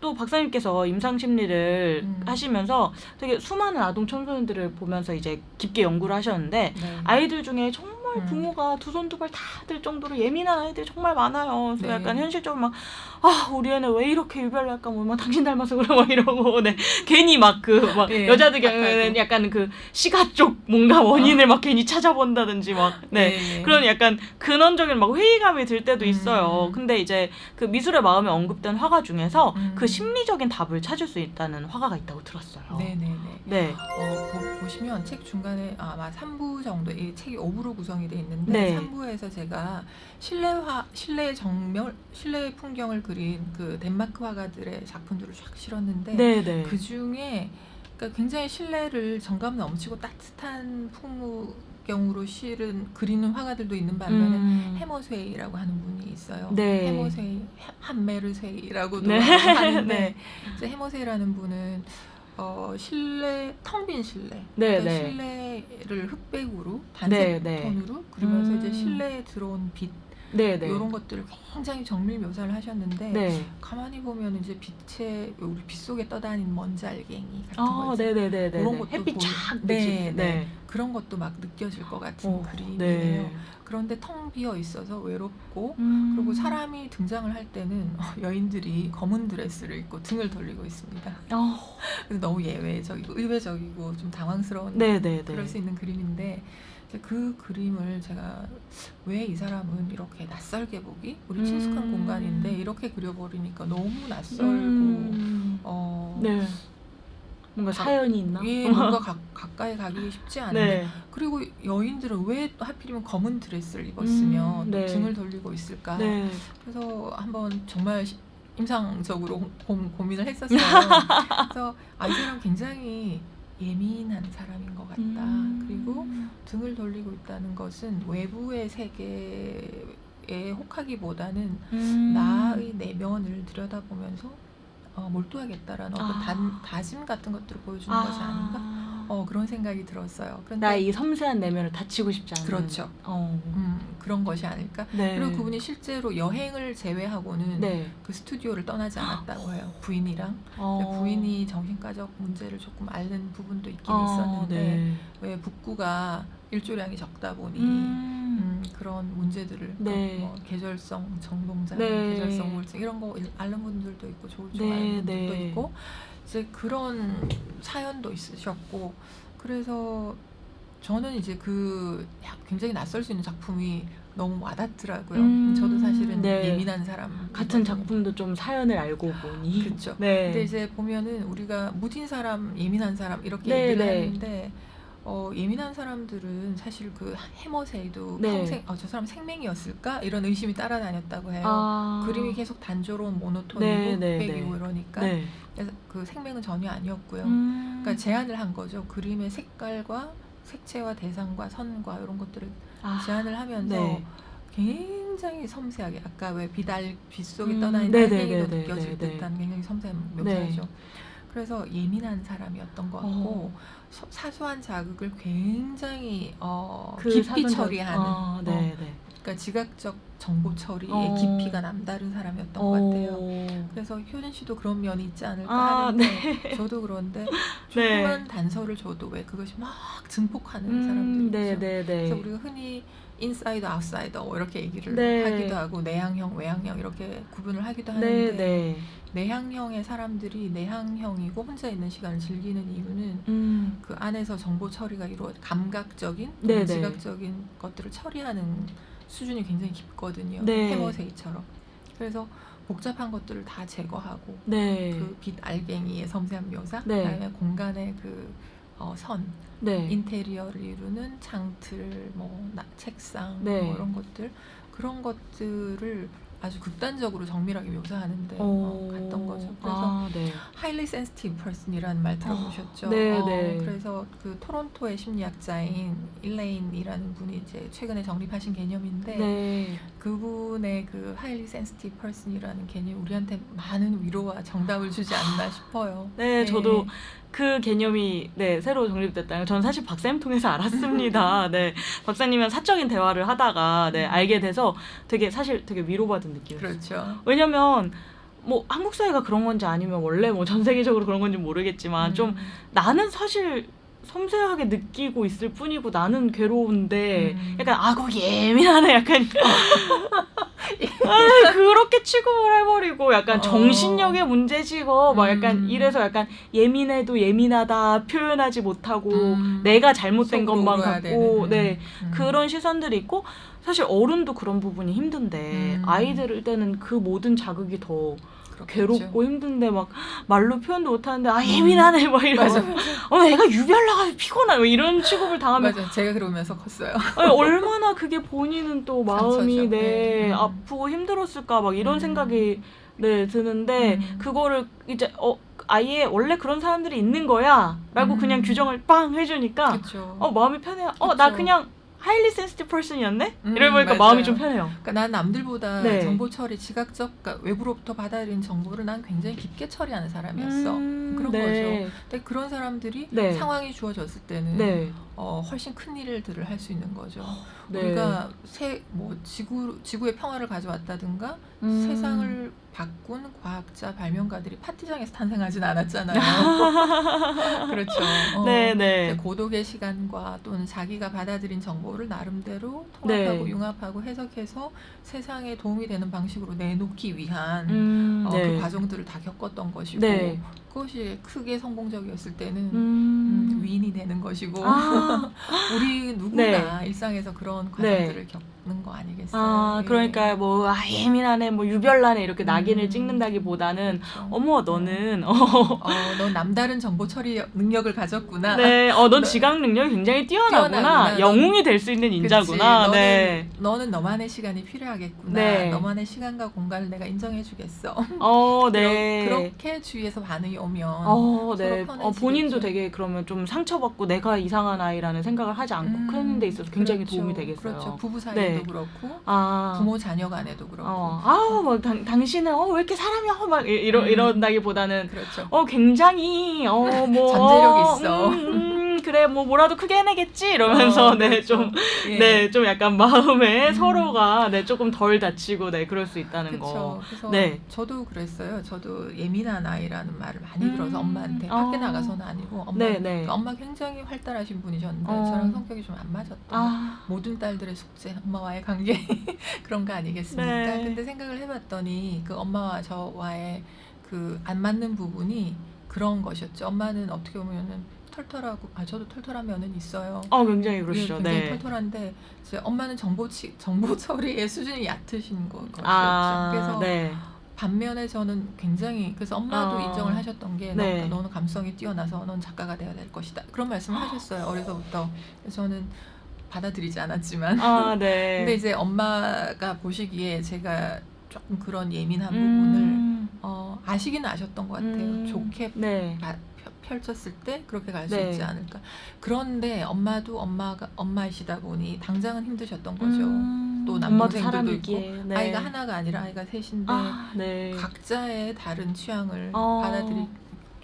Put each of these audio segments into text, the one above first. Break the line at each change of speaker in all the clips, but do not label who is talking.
또 박사님께서 임상심리를 하시면서 되게 수많은 아동 청소년들을 보면서 이제 깊게 연구를 하셨는데
네.
아이들 중에 정말 부모가 두 손 두 발 다 들 정도로 예민한 아이들이 정말 많아요. 그래서
네.
약간 현실적으로 막 우리 애는 왜 이렇게 유별날까 뭐 당신 닮아서 그래 뭐 이러고 네. 괜히 막
예,
여자들 경우에는 약간 그 시가 쪽 뭔가 원인을 막 괜히 찾아본다든지 막 네. 그런 약간 근원적인 막 회의감이 들 때도 있어요. 근데 이제 그 미술의 마음에 언급된 화가 중에서 그 심리적인 답을 찾을 수 있다는 화가가 있다고 들었어요.
네네네.
네.
보시면 책 중간에 아마 3부 정도, 이 책이 5부로 구성이 돼 있는데
네.
3부에서 제가 실내 정면, 실내 풍경을 그린 그 덴마크 화가들의 작품들을 쫙 실었는데
네네.
그 중에 그러니까 굉장히 실내를 정감 넘치고 따뜻한 풍경으로 그리는 화가들도 있는 반면에 헤머스웨이라고 하는 분이 있어요.
네.
헤머스웨이, 함메르스웨이라고도
네.
하는데
네.
이제 헤머스웨이라는 분은 실내, 텅 빈 실내,
네,
그러니까
네.
실내를 흑백으로 단색
네, 네.
톤으로 그리면서 이제 실내에 들어온 빛
네, 네.
이런 것들을 굉장히 정밀 묘사를 하셨는데
네.
가만히 보면 이제 우리 빛 속에 떠다니는 먼지 알갱이 같은 거 있죠.
네네네.
그런 것도
햇빛 쫙
네,
비치고.
네. 그런 것도 막 느껴질 것 같은 그림이에요.
네.
그런데 텅 비어 있어서 외롭고
그리고
그리고 사람이 등장을 할 때는 여인들이 검은 드레스를 입고 등을 돌리고 있습니다. 그래서 너무 예외적이고 의외적이고 좀 당황스러운
네네네.
그럴 수 있는 그림인데 그 그림을 제가 왜 이 사람은 이렇게 낯설게 보기? 우리 친숙한 공간인데 이렇게 그려버리니까 너무 낯설고
네. 뭔가 사연이 있나?
뭔가 가까이 가기 쉽지 않은데
네.
그리고 여인들은 왜 하필이면 검은 드레스를 입었으며 또
네.
등을 돌리고 있을까?
네.
그래서 한번 정말 임상적으로 고민을 했었어요. 그래서 이 사람 굉장히 예민한 사람인 것 같다. 그리고 등을 돌리고 있다는 것은 외부의 세계에 혹하기보다는 나의 내면을 들여다보면서 몰두하겠다라는 어떤 다짐 같은 것들을 보여주는 것이 아닌가? 그런 생각이 들었어요. 그런데
나의 이 섬세한 내면을 다치고 싶지 않은.
그렇죠. 그런 것이 아닐까?
네.
그리고 그분이 실제로 여행을 제외하고는
네.
그 스튜디오를 떠나지 않았다고 해요. 부인이랑. 부인이 정신과적 문제를 조금 앓는 부분도 있긴 있었는데
네.
왜 북구가 일조량이 적다 보니 그런 문제들을
네.
뭐 계절성 정동장,
네.
계절성 우울증 이런 거 앓는 분들도 있고 조울증
네,
앓는 분들도
네.
있고 이제 그런 사연도 있으셨고 그래서 저는 이제 굉장히 낯설 수 있는 작품이 너무 와닿더라고요. 저도 사실은
네.
예민한 사람
같은 작품도 좀 사연을 알고 보니.
그렇죠.
네.
근데 이제 보면은 우리가 무딘 사람, 예민한 사람 이렇게
네,
얘기를
네.
하는데 예민한 사람들은 사실 그 헤머세이도
네.
평생 저 사람 생맹이었을까 이런 의심이 따라다녔다고 해요. 그림이 계속 단조로운 모노톤이고 흑백이고 이러니까
네.
그래서 그 생맹은 전혀 아니었고요. 그러니까 제안을 한 거죠. 그림의 색깔과 색채와 대상과 선과 이런 것들을 제안을 하면서
네.
굉장히 섬세하게 아까 왜 빛 속에 떠다니는
네,
알갱이도
네, 네,
느껴질
네, 네.
듯한 굉장히 섬세한 묘사죠. 그래서 예민한 사람이었던 것 같고 사소한 자극을 굉장히 깊이 처리하는 그러니까 지각적 정보 처리의 깊이가 남다른 사람이었던 것 같아요. 그래서 효진 씨도 그런 면이 있지 않을까 하는데 저도 그런데 조그만 단서를 줘도 왜 그것이 막 증폭하는 사람들이죠. 그래서 우리가 흔히 인사이더, 아웃사이더 이렇게 얘기를 하기도 하고 내향형, 외향형 이렇게 구분을 하기도 하는데 내향형의 사람들이 내향형이고 혼자 있는 시간을 즐기는 이유는 그 안에서 정보 처리가 감각적인, 지각적인 것들을 처리하는 수준이 굉장히 깊거든요. 헤머세이처럼. 그래서 복잡한 것들을 다 제거하고 그 빛 알갱이의 섬세한 묘사, 그다음에 공간의 그 선, 인테리어를 이루는 창틀, 책상 이런 것들 그런 것들을 아주 극단적으로 정밀하게 묘사하는데 갔던 거죠. 그래서 highly sensitive person이라는 말 들어보셨죠? 그래서 그 토론토의 심리학자인 일레인이라는 분이 이제 최근에 정립하신 개념인데 그분의 그 highly sensitive person이라는 개념이 우리한테 많은 위로와 정답을 주지 않나 싶어요.
저도 그 개념이 새로 정립됐다는 전 사실 박사님 통해서 알았습니다. 박사님이랑 사적인 대화를 하다가 알게 돼서 사실 되게 위로받은 느낌이었어요.
그렇죠.
왜냐면 뭐 한국 사회가 그런 건지 아니면 원래 뭐 전 세계적으로 그런 건지 모르겠지만 좀 나는 사실 섬세하게 느끼고 있을 뿐이고 나는 괴로운데 약간 거기 예민하네 약간 그렇게 취급을 해버리고 약간 정신력의 문제지 막 약간 이래서 약간 예민해도 예민하다 표현하지 못하고 내가 잘못된 것만 갖고 그런 시선들이 있고 사실 어른도 그런 부분이 힘든데 아이들 때는 그 모든 자극이 더 괴롭고 힘든데 막 말로 표현도 못하는데 예민하네 막 이러고 애가 유별나가지고 피곤해 막 이런 취급을 당하면
맞아 제가 그러면서 컸어요.
얼마나 그게 본인은 또 마음이
상처죠.
아프고 힘들었을까 막 이런 생각이 드는데 그거를 이제 아예 원래 그런 사람들이 있는 거야 라고 그냥 규정을 빵 해주니까 마음이 편해요. 나 그냥 highly sensitive person이었네? 이러니까 마음이 좀 편해요.
그러니까 난 남들보다 정보 처리, 지각적, 그러니까 외부로부터 받아들인 정보를 난 굉장히 깊게 처리하는 사람이었어. 그런 거죠. 근데 그런 사람들이 상황이 주어졌을 때는 훨씬 큰 일들을 할 수 있는 거죠. 우리가 지구의 평화를 가져왔다든가 세상을 바꾼 과학자, 발명가들이 파티장에서 탄생하진 않았잖아요. 그렇죠. 고독의 시간과 또는 자기가 받아들인 정보를 나름대로 통합하고 융합하고 해석해서 세상에 도움이 되는 방식으로 내놓기 위한 그 과정들을 다 겪었던 것이고 그것이 크게 성공적이었을 때는 위인이 되는 것이고 우리 누구나 일상에서 그런 과정들을 겪는 거 아니겠어요?
그러니까 뭐 예민하네, 뭐 유별나네 이렇게 낙인을 찍는다기보다는 어머 너는
넌 남다른 정보 처리 능력을 가졌구나.
넌 지각 능력이 굉장히 뛰어나구나. 영웅이 될 수 있는 인자구나.
너는 너만의 시간이 필요하겠구나. 너만의 시간과 공간을 내가 인정해주겠어. 그렇게 주위에서 반응이 오면
본인도 되게 그러면 좀 상처받고 내가 이상한 아이라는 생각을 하지 않고 크는 데 있어서 굉장히 도움이 되겠어요.
그렇죠. 부부 사이에도 그렇고 부모 자녀 간에도 그렇고.
뭐 당신은 왜 이렇게 사람이 막 이런다기보다는 굉장히 뭐
잠재력이 있어.
그래 뭐라도 크게 해내겠지 이러면서 좀 약간 마음에 서로가 조금 덜 다치고 그럴 수 있다는 거.
그래서 저도 그랬어요. 저도 예민한 아이라는 말을 많이 들어서 엄마한테 밖에 나가서는 아니고 엄마 굉장히 활달하신 분이셨는데 저랑 성격이 좀 안 맞았던 모든 딸들의 숙제, 엄마와의 관계 그런 거 아니겠습니까? 근데 생각을 해봤더니 그 엄마와 저와의 그 안 맞는 부분이 그런 것이었죠. 엄마는 어떻게 보면은 털털하고 저도 털털한 면은 있어요.
굉장히 그러시죠.
굉장히 털털한데 이제 엄마는 정보 처리의 수준이 얕으신 것이었죠. 그래서 반면에 저는 굉장히 그래서 엄마도 인정을 하셨던 게 너는 감성이 뛰어나서 넌 작가가 돼야 될 것이다. 그런 말씀을 하셨어요. 어려서부터. 그래서 저는 받아들이지 않았지만 근데 이제 엄마가 보시기에 제가 조금 그런 예민한 부분을 아시기는 아셨던 것 같아요. 좋게 펼쳤을 때 그렇게 갈 수 있지 않을까. 그런데 엄마도 엄마이시다 보니 당장은 힘드셨던 거죠. 또 남동생들도 있고 아이가 하나가 아니라 아이가 셋인데 각자의 다른 취향을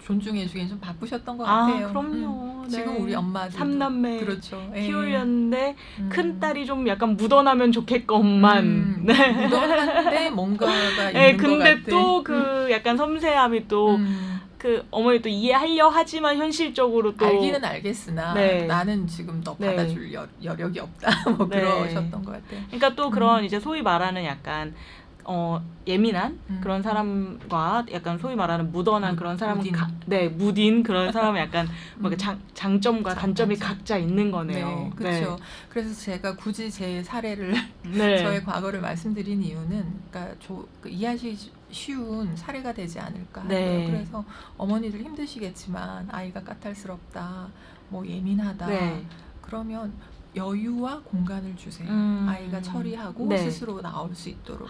존중해주기엔 좀 바쁘셨던 것 같아요.
그럼요.
지금 우리 엄마들
3남매
그렇죠.
키우려는데 큰 딸이 좀 약간 묻어나면 좋겠건만
묻어나는데 뭔가가 있는 것
근데
같아.
또 그 약간 섬세함이 또 그 어머니도 이해하려 하지만 현실적으로 또
알기는 알겠으나 나는 지금 너 받아줄 여력이 없다. 뭐 그러셨던 것 같아요.
그러니까 또 그런 이제 소위 말하는 약간 예민한 그런 사람과 약간 소위 말하는 묻어난 그런 사람은 무딘 그런 사람은 약간 뭐 장점과 단점이 각자 있는 거네요.
그렇죠. 그래서 제가 굳이 제 사례를 저의 과거를 말씀드린 이유는 그러니까 이해하시기 쉬운 사례가 되지 않을까 하고요. 그래서 어머니들 힘드시겠지만 아이가 까탈스럽다, 뭐 예민하다 그러면 여유와 공간을 주세요. 아이가 처리하고 스스로 나올 수 있도록.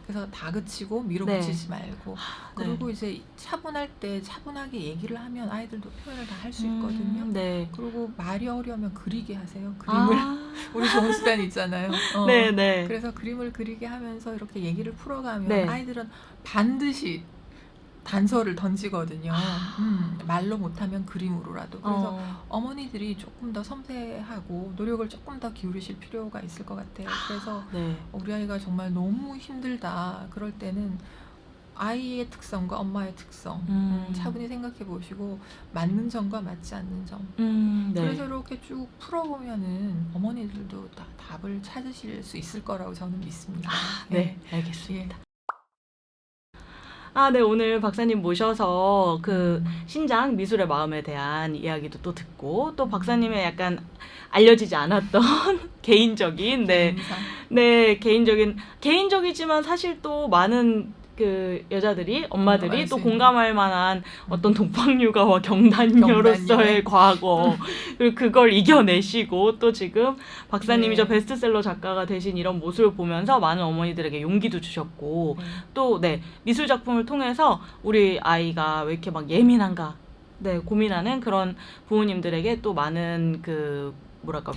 그래서 다그치고 밀어붙이지 말고 그리고 이제 차분할 때 차분하게 얘기를 하면 아이들도 표현을 다 할 수 있거든요. 그리고 말이 어려우면 그리게 하세요. 그림을 우리 좋은 수단 있잖아요. 그래서 그림을 그리게 하면서 이렇게 얘기를 풀어가면 아이들은 반드시 단서를 던지거든요. 말로 못하면 그림으로라도. 그래서 어머니들이 조금 더 섬세하고 노력을 조금 더 기울이실 필요가 있을 것 같아요. 그래서 우리 아이가 정말 너무 힘들다 그럴 때는 아이의 특성과 엄마의 특성 차분히 생각해 보시고 맞는 점과 맞지 않는 점.
네.
그래서 이렇게 쭉 풀어보면은 어머니들도 다 답을 찾으실 수 있을 거라고 저는 믿습니다.
네, 알겠습니다. 네, 오늘 박사님 모셔서 그 신장 미술의 마음에 대한 이야기도 또 듣고 또 박사님의 약간 알려지지 않았던 개인적인 개인적이지만 사실 또 많은 그 여자들이 엄마들이 또 공감할 만한 어떤 동방육아와 경단녀로서의 과거 그리고 그걸 이겨내시고 또 지금 박사님이 저 베스트셀러 작가가 되신 이런 모습을 보면서 많은 어머니들에게 용기도 주셨고 또 미술 작품을 통해서 우리 아이가 왜 이렇게 막 예민한가 고민하는 그런 부모님들에게 또 많은 그 뭐랄까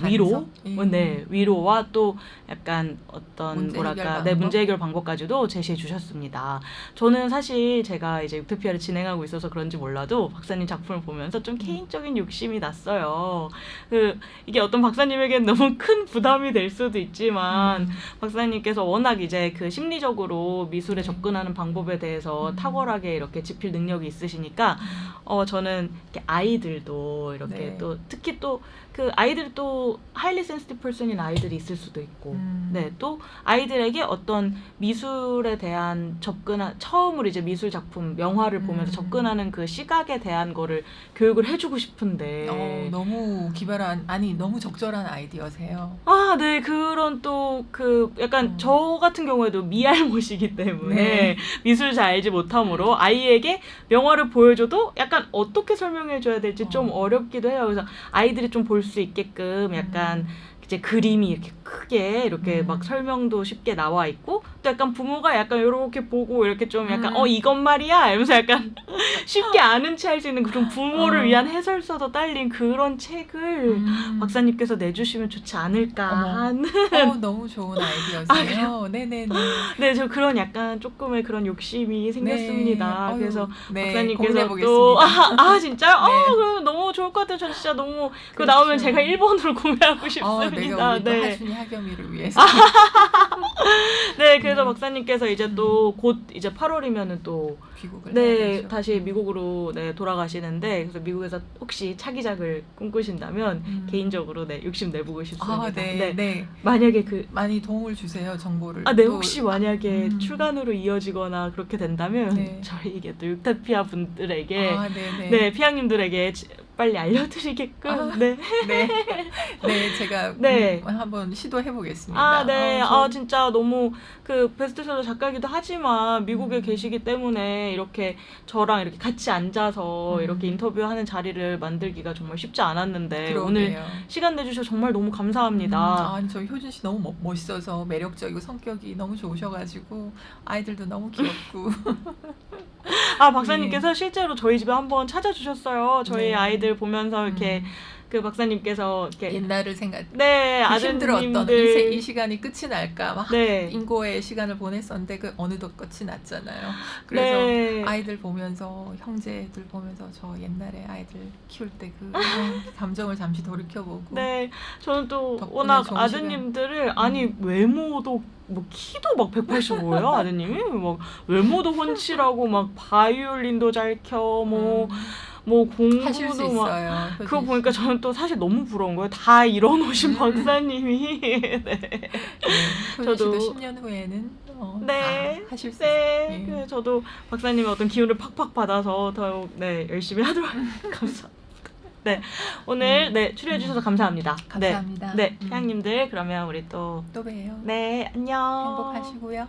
위로와 또 약간 어떤 문제 해결 방법까지도 제시해 주셨습니다. 저는 사실 제가 이제 유토피아를 진행하고 있어서 그런지 몰라도 박사님 작품을 보면서 좀 개인적인 욕심이 났어요. 이게 어떤 박사님에겐 너무 큰 부담이 될 수도 있지만 박사님께서 워낙 이제 그 심리적으로 미술에 접근하는 방법에 대해서 탁월하게 이렇게 짚을 능력이 있으시니까 저는 이렇게 아이들도 이렇게 또 특히 또 그 아이들이 또 하일리 센시티브 퍼슨인 아이들이 있을 수도 있고 또 아이들에게 어떤 미술에 대한 처음으로 이제 미술 작품 명화를 보면서 접근하는 그 시각에 대한 거를 교육을 해주고 싶은데
너무 기발한 너무 적절한 아이디어세요.
네, 그런 또 그 약간 저 같은 경우에도 미알못이기 때문에 미술 잘 알지 못하므로 아이에게 명화를 보여줘도 약간 어떻게 설명해줘야 될지 좀 어렵기도 해요. 그래서 아이들이 좀 볼 수 있게끔 약간 이제 그림이 이렇게 크게 이렇게 막 설명도 쉽게 나와 있고 또 약간 부모가 약간 이렇게 보고 이렇게 좀 약간 이건 말이야 이러면서 약간 쉽게 아는 체 할 수 있는 그런 부모를 위한 해설서도 딸린 그런 책을 박사님께서 내주시면 좋지 않을까 하는
너무 좋은 아이디어세요. 네네네.
네, 저 그런 약간 조금의 그런 욕심이 생겼습니다. 그래서 박사님께서
또
진짜요? 그럼 너무 좋을 것 같아요. 전 진짜 너무 그거 나오면 제가 1번으로 구매하고 싶습니다.
내가 우리 또 하준이 학염이를 위해서.
네, 그래서 박사님께서 이제 또 곧 이제 8월이면은 또
귀국을
다시 미국으로 돌아가시는데 그래서 미국에서 혹시 차기작을 꿈꾸신다면 개인적으로 욕심 내보고 싶습니다. 만약에
많이 도움을 주세요, 정보를.
혹시 만약에 출간으로 이어지거나 그렇게 된다면 저희 또 유토피아 분들에게 피아님들에게 빨리 알려드리게끔
제가 한번 시도해 보겠습니다.
진짜 너무 그 베스트셀러 작가이기도 하지만 미국에 계시기 때문에 이렇게 저랑 이렇게 같이 앉아서 이렇게 인터뷰하는 자리를 만들기가 정말 쉽지 않았는데 오늘 시간 내주셔서 정말 너무 감사합니다.
저 효준 씨 너무 멋있어서 매력적이고 성격이 너무 좋으셔가지고 아이들도 너무 귀엽고.
박사님께서 실제로 저희 집에 한번 찾아주셨어요. 저희 아이들 보면서 이렇게 그 박사님께서 이렇게
옛날을 생각.
힘들었던
이 시간이 끝이 날까 막 인고의 시간을 보냈었는데 그 어느덧 끝이 났잖아요. 그래서 아이들 보면서 형제들 보면서 저 옛날에 아이들 키울 때 그 감정을 잠시 돌이켜보고.
저는 또 워낙 아드님들을 외모도 뭐 키도 막 185예요 아드님이 막 외모도 훤칠하고 막 바이올린도 잘 켜 뭐
하실 수
공부도 막
있어요.
그거 보니까 저는 또 사실 너무 부러운 거예요. 다 이뤄놓으신 박사님이.
저도 10년 후에는 다 하실 수 있어요.
그래서 저도 박사님의 어떤 기운을 팍팍 받아서 더욱 열심히 하도록 감사합니다. 오늘 출연해 주셔서 감사합니다.
감사합니다.
회장님들 그러면 우리 또
봬요.
안녕.
행복하시고요.